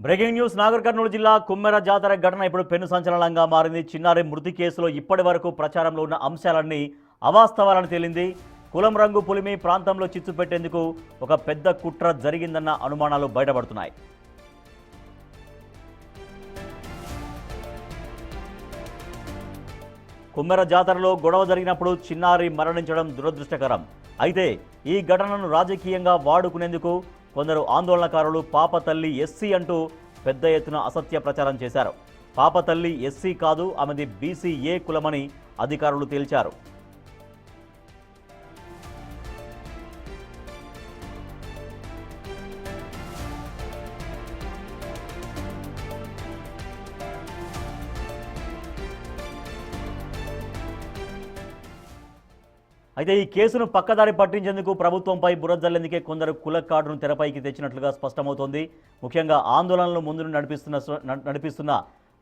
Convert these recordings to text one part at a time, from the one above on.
Breaking news Nagar Kurnool జిల్లా కుమ్మెర జాతర ఘటన ఇప్పుడు పెను సంచలనంగా మారింది. చిన్నారి మృతి కేసులో ఇప్పటి వరకు ప్రచారంలో ఉన్న అంశాలన్నీ అవాస్తవాలని తేలింది. కులం రంగు పులిమి ప్రాంతంలో చిచ్చు పెట్టేందుకు ఒక పెద్ద కుట్ర జరిగిందన్న అనుమానాలు బయటపడుతున్నాయి. కుమ్మెర జాతరలో గొడవ జరిగినప్పుడు చిన్నారి మరణించడం దురదృష్టకరం. అయితే ఈ ఘటనను రాజకీయంగా వాడుకునేందుకు కొందరు ఆందోళనకారులు పాప తల్లి ఎస్సీ అంటూ పెద్ద ఎత్తున అసత్య ప్రచారం చేశారు. పాప తల్లి ఎస్సీ కాదు, ఆమెది బీసీ-ఏ కులమని అధికారులు తేల్చారు. అయితే ఈ కేసును పక్కదారి పట్టించేందుకు ప్రభుత్వంపై బురదజల్లేందుకే కొందరు కుల కార్డును తెరపైకి తెచ్చినట్లుగా స్పష్టమవుతోంది. ముఖ్యంగా ఆందోళనలు ముందు నడిపిస్తున్న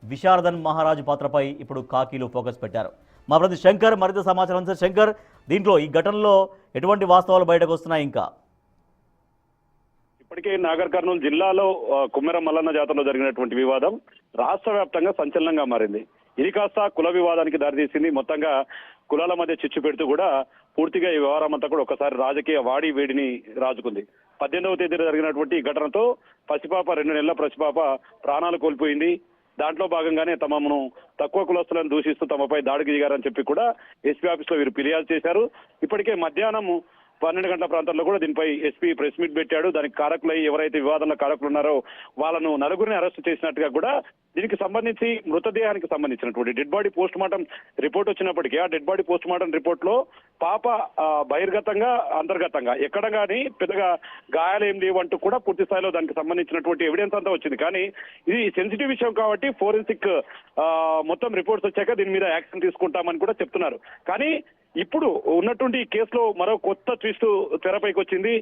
విశారదన్ మహారాజు పాత్రపై ఇప్పుడు కాకీలు ఫోకస్ పెట్టారు. మా ప్రతి శంకర్ మరింత సమాచారం. శంకర్, దీంట్లో ఈ ఘటనలో ఎటువంటి వాస్తవాలు బయటకు వస్తున్నాయి? ఇంకా ఇప్పటికే నాగర్ కర్నూలు జిల్లాలో కుమ్మెర మల్లన్న జాతరలో జరిగినటువంటి వివాదం రాష్ట్ర వ్యాప్తంగా సంచలనంగా మారింది. ఇది కాస్త కుల వివాదానికి దారితీసింది. మొత్తంగా కులాల మధ్య చిచ్చు పెడుతూ కూడా పూర్తిగా ఈ వ్యవహారం అంతా కూడా ఒకసారి రాజకీయ వాడి వేడిని రాజుకుంది. 18వ తేదీన జరిగినటువంటి ఈ ఘటనతో పసిపాప 2 నెలల పసిపాప ప్రాణాలు కోల్పోయింది. దాంట్లో భాగంగానే తమను తక్కువ కులస్తులను దూషిస్తూ తమపై దాడికి దిగారని చెప్పి కూడా ఎస్పీ ఆఫీస్ లో వీరు ఫిర్యాదు చేశారు. ఇప్పటికే మధ్యాహ్నం 12 గంటల ప్రాంతంలో కూడా దీనిపై ఎస్పీ ప్రెస్ మీట్ పెట్టాడు. దానికి కారకులై ఎవరైతే వివాదంలో కారకులు ఉన్నారో వాళ్ళను నలుగురిని అరెస్టు చేసినట్టుగా కూడా దీనికి సంబంధించి మృతదేహానికి సంబంధించినటువంటి dead body post mortem report వచ్చినప్పటికీ ఆ dead body post mortem report లో పాప బహిర్గతంగా అంతర్గతంగా ఎక్కడ కానీ పెద్దగా గాయాలు ఏం లేవంటూ కూడా పూర్తి స్థాయిలో దానికి సంబంధించినటువంటి ఎవిడెన్స్ అంతా వచ్చింది. కానీ ఇది సెన్సిటివ్ విషయం కాబట్టి ఫోరెన్సిక్ మొత్తం రిపోర్ట్స్ వచ్చాక దీని మీద యాక్షన్ తీసుకుంటామని కూడా చెప్తున్నారు. కానీ ఇప్పుడు ఉన్నటువంటి ఈ కేసులో మరో కొత్త ట్విస్ట్ తెరపైకి వచ్చింది.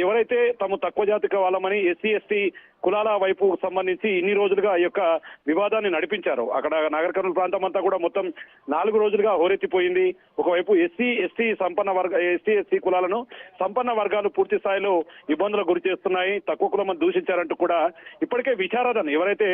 ఎవరైతే తాము తక్కువ జాతి వాళ్ళమని ఎస్సీ ఎస్టీ కులాల వైపు సంబంధించి ఇన్ని రోజులుగా ఈ యొక్క వివాదాన్ని నడిపించారు. అక్కడ నాగర్ కర్నూలు ప్రాంతం అంతా కూడా మొత్తం 4 రోజులుగా హోరెత్తిపోయింది. ఒకవైపు ఎస్సీ ఎస్టీ కులాలను సంపన్న వర్గాలు పూర్తి స్థాయిలో ఇబ్బందులకు గురి చేస్తున్నాయి, తక్కువ కులం దూషించారంటూ కూడా ఇప్పటికే విచారాధన్ ఎవరైతే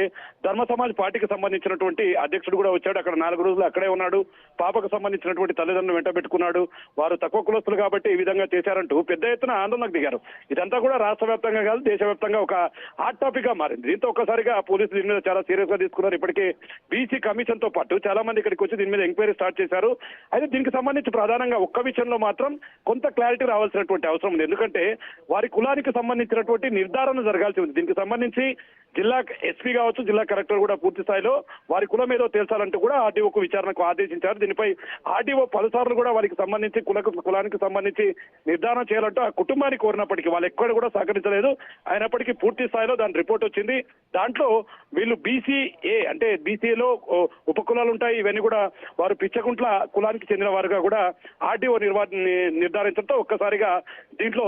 ధర్మ సమాజ్ పార్టీకి సంబంధించినటువంటి అధ్యక్షుడు కూడా వచ్చాడు. అక్కడ 4 రోజులు అక్కడే ఉన్నాడు. పాపకు సంబంధించినటువంటి తల్లిదండ్రులు వెంట పెట్టుకున్నాడు. వారు తక్కువ కులస్తులు కాబట్టి ఈ విధంగా చేశారంటూ పెద్ద ఎత్తున ఆందోళనకు దిగారు. ఇదంతా కూడా రాష్ట్ర వ్యాప్తంగా కాదు, దేశవ్యాప్తంగా ఒక హాట్ టాపిక్ గా మారింది. దీంతో ఒక్కసారిగా పోలీసులు దీని మీద చాలా సీరియస్ గా తీసుకున్నారు. ఇప్పటికే బీసీ కమిషన్ తో పాటు చాలా మంది ఇక్కడికి వచ్చి దీని మీద ఎంక్వైరీ స్టార్ట్ చేశారు. అయితే దీనికి సంబంధించి ప్రధానంగా ఒక్క విషయంలో మాత్రం కొంత క్లారిటీ రావాల్సినటువంటి అవసరం ఉంది. ఎందుకంటే వారి కులానికి సంబంధించినటువంటి నిర్ధారణ జరగాల్సి ఉంది. దీనికి సంబంధించి జిల్లా ఎస్పీ కావచ్చు, జిల్లా కలెక్టర్ కూడా పూర్తి స్థాయిలో వారి కులం ఏదో తెలుసాలంటూ కూడా ఆర్డీఓకు విచారణకు ఆదేశించారు. దీనిపై ఆర్డీఓ పలుసార్లు కూడా వారికి సంబంధించి కులానికి సంబంధించి నిర్ధారణ చేయాలంటూ ఆ కుటుంబాన్ని కోరినప్పటికీ వాళ్ళు ఎక్కడ కూడా సహకరించలేదు. అయినప్పటికీ పూర్తి స్థాయిలో దాని రిపోర్ట్ వచ్చింది. దాంట్లో వీళ్ళు బీసీ-ఏ అంటే బీసీఏలో ఉపకులాలు ఉంటాయి. ఇవన్నీ కూడా వారు పిచ్చకుంట్ల కులానికి చెందిన వారుగా కూడా ఆర్డీఓ నిర్ధారించడంతో ఒక్కసారిగా దీంట్లో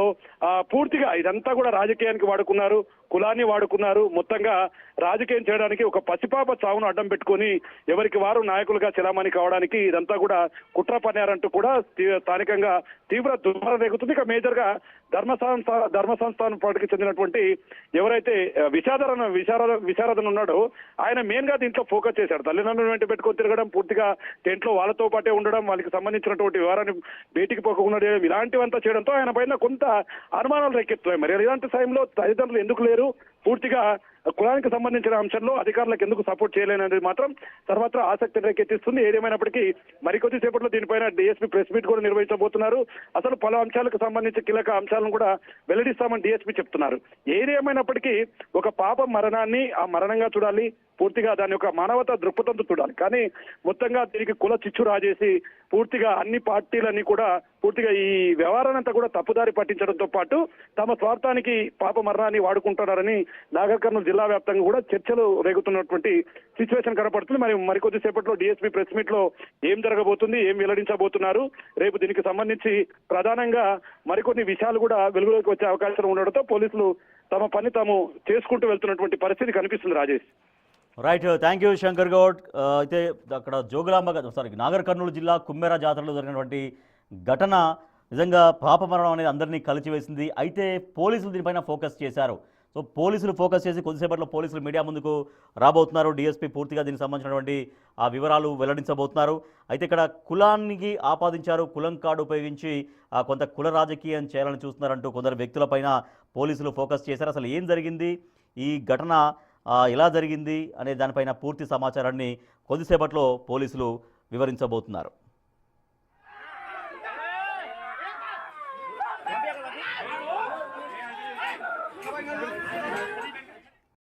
పూర్తిగా ఇదంతా కూడా రాజకీయానికి వాడుకున్నారు, కులాన్ని వాడుకున్నారు. మొత్తంగా రాజకీయం చేయడానికి ఒక పసిపాప చావును అడ్డం పెట్టుకొని ఎవరికి వారు నాయకులుగా చలామణి కావడానికి ఇదంతా కూడా కుట్ర పన్నారంటూ కూడా స్థానికంగా తీవ్ర దుర్మరణం రేగుతుంది. ఇక మేజర్ గా ధర్మ సంస్థానం పార్టీకి చెందినటువంటి ఎవరైతే విశారదన్ ఉన్నాడో ఆయన మెయిన్ గా దీంట్లో ఫోకస్ చేశాడు. తల్లిదండ్రులు వెంట పెట్టుకొని తిరగడం, పూర్తిగా టెంట్లో వాళ్ళతో పాటే ఉండడం, వాళ్ళకి సంబంధించినటువంటి వివరాన్ని బయటికి పోకుండా చేయడం, ఇలాంటివంతా చేయడంతో ఆయన పైన కొంత అనుమానాలు రేకెత్తున్నాయి. మరి ఇలాంటి సమయంలో తల్లిదండ్రులు ఎందుకు లేరు, పూర్తిగా కులానికి సంబంధించిన అంశంలో అధికారులకు ఎందుకు సపోర్ట్ చేయలేననేది మాత్రం సర్వత్రా ఆసక్తి రేకెత్తిస్తుంది. ఏదేమైనప్పటికీ మరికొద్ది సేపట్లో దీనిపైన డీఎస్పీ ప్రెస్ మీట్ కూడా నిర్వహించబోతున్నారు. అసలు పలు అంశాలకు సంబంధించి కీలక అంశాలను కూడా వెల్లడిస్తామని డీఎస్పీ చెప్తున్నారు. ఏదేమైనప్పటికీ ఒక పాప మరణాన్ని ఆ మరణంగా చూడాలి, పూర్తిగా దాని యొక్క మానవతా దృక్పథంతో చూడాలి. కానీ మొత్తంగా దీనికి కుల చిచ్చు రాజేసి పూర్తిగా అన్ని పార్టీలన్నీ కూడా పూర్తిగా ఈ వ్యవహారాన్ని అంతా కూడా తప్పుదారి పట్టించడంతో పాటు తమ స్వార్థానికి పాప మరణాన్ని వాడుకుంటున్నారని నాగర్ కర్నూలు జిల్లా వ్యాప్తంగా కూడా చర్చలు రేగుతున్నటువంటి సిచ్యువేషన్ కనపడుతుంది. మరికొద్ది సేపట్లో డీఎస్పీ ప్రెస్ మీట్ లో ఏం జరగబోతుంది, ఏం వెల్లడించబోతున్నారు, రేపు దీనికి సంబంధించి ప్రధానంగా మరికొన్ని విషయాలు కూడా వెలుగులోకి వచ్చే అవకాశం ఉండడంతో పోలీసులు తమ పని తాము చేసుకుంటూ వెళ్తున్నటువంటి పరిస్థితి కనిపిస్తుంది. Rajesh. Right, thank you Shankar Goud. అయితే అక్కడ జోగులాంబ నాగర్ కర్నూలు జిల్లా కుమ్మెర జాతరలో జరిగినటువంటి ఘటన నిజంగా పాప మరణం అనేది అందరినీ కలిచివేసింది. అయితే పోలీసులు దీనిపైన ఫోకస్ చేశారు. సో పోలీసులు ఫోకస్ చేసి కొద్దిసేపట్లో పోలీసులు మీడియా ముందుకు రాబోతున్నారు. డీఎస్పీ పూర్తిగా దీనికి సంబంధించినటువంటి ఆ వివరాలు వెల్లడించబోతున్నారు. అయితే ఇక్కడ కులానికి ఆపాదించారు, కులం కార్డు ఉపయోగించి కొంత కుల రాజకీయం చేయాలని చూస్తున్నారంటూ కొందరు వ్యక్తులపైన పోలీసులు ఫోకస్ చేశారు. అసలు ఏం జరిగింది, ఈ ఘటన ఎలా జరిగింది అనే దానిపైన పూర్తి సమాచారాన్ని కొద్దిసేపట్లో పోలీసులు వివరించబోతున్నారు.